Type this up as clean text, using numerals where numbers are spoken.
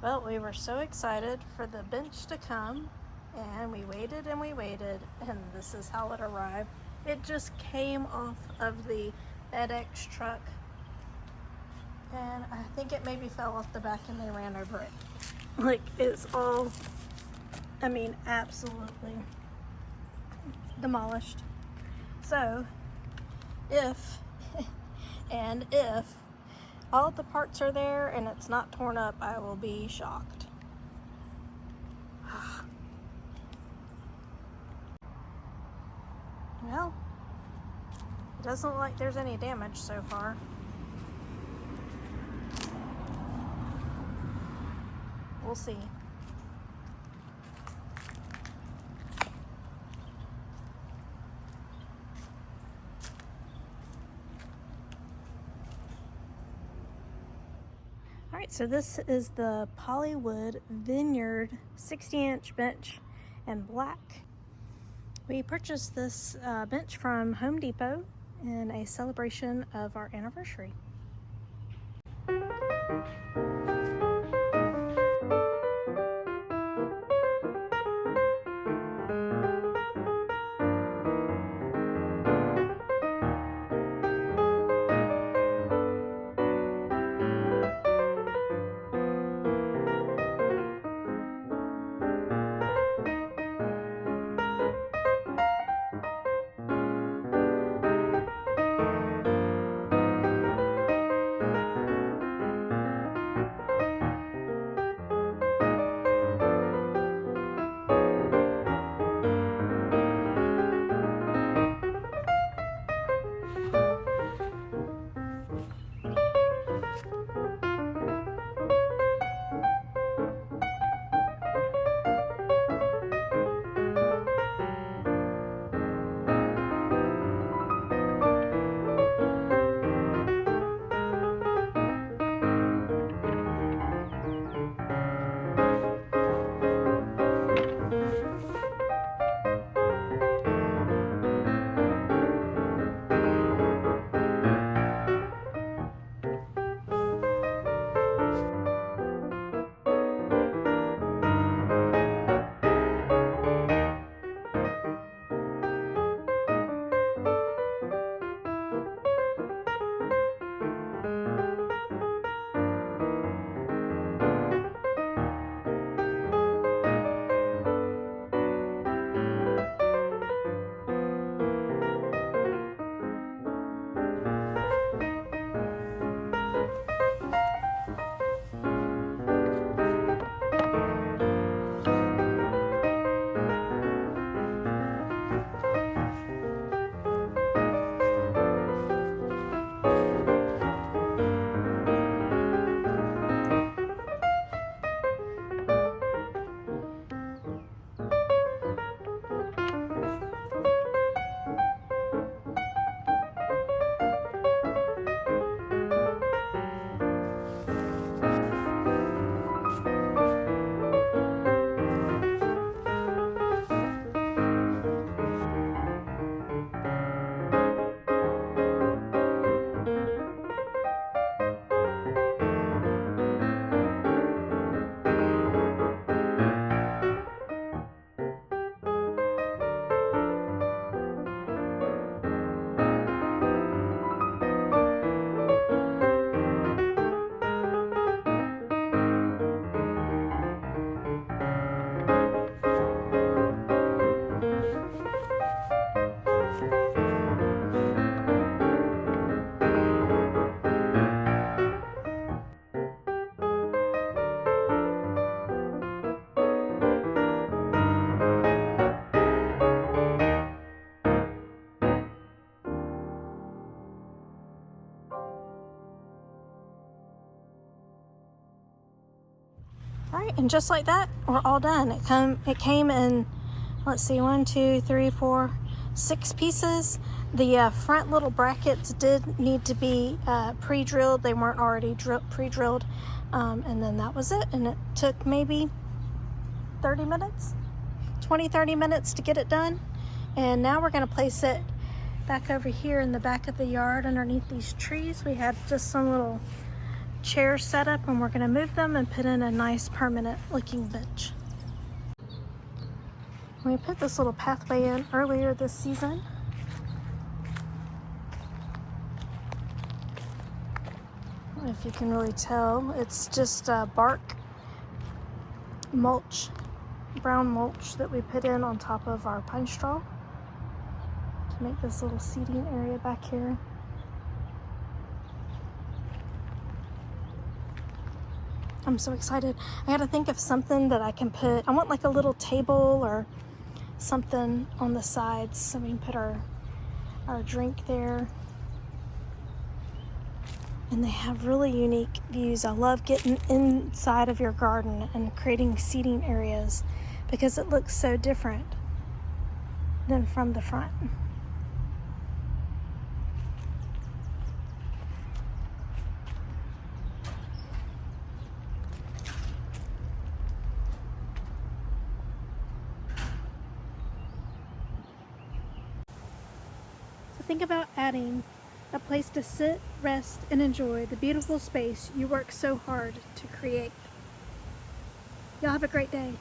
Well, we were so excited for the bench to come, and we waited and we waited, and this is how it arrived. It just came off of the FedEx truck, and I think it maybe fell off the back and they ran over it. Like, it's all, I mean, absolutely demolished. So, if all the parts are there and it's not torn up, I will be shocked. Well, it doesn't look like there's any damage so far. We'll see. Alright, so this is the Polywood Vineyard 60-inch bench in black. We purchased this bench from Home Depot in a celebration of our anniversary. Alright, and just like that, we're all done. It came in, let's see, 1, 2, 3, 4, 6 pieces. The front little brackets did need to be pre-drilled. They weren't already pre-drilled. And then that was it. And it took maybe 30 minutes, 20, 30 minutes to get it done. And now we're going to place it back over here in the back of the yard underneath these trees. We had just some little chairs set up, and we're going to move them and put in a nice permanent looking bench. We put this little pathway in earlier this season. I don't know if you can really tell, it's just bark mulch, brown mulch that we put in on top of our pine straw to make this little seating area back here. I'm so excited. I gotta think of something that I can put. I want like a little table or something on the sides so we can put our drink there. And they have really unique views. I love getting inside of your garden and creating seating areas because it looks so different than from the front. So think about adding a place to sit, rest, and enjoy the beautiful space you work so hard to create. Y'all have a great day.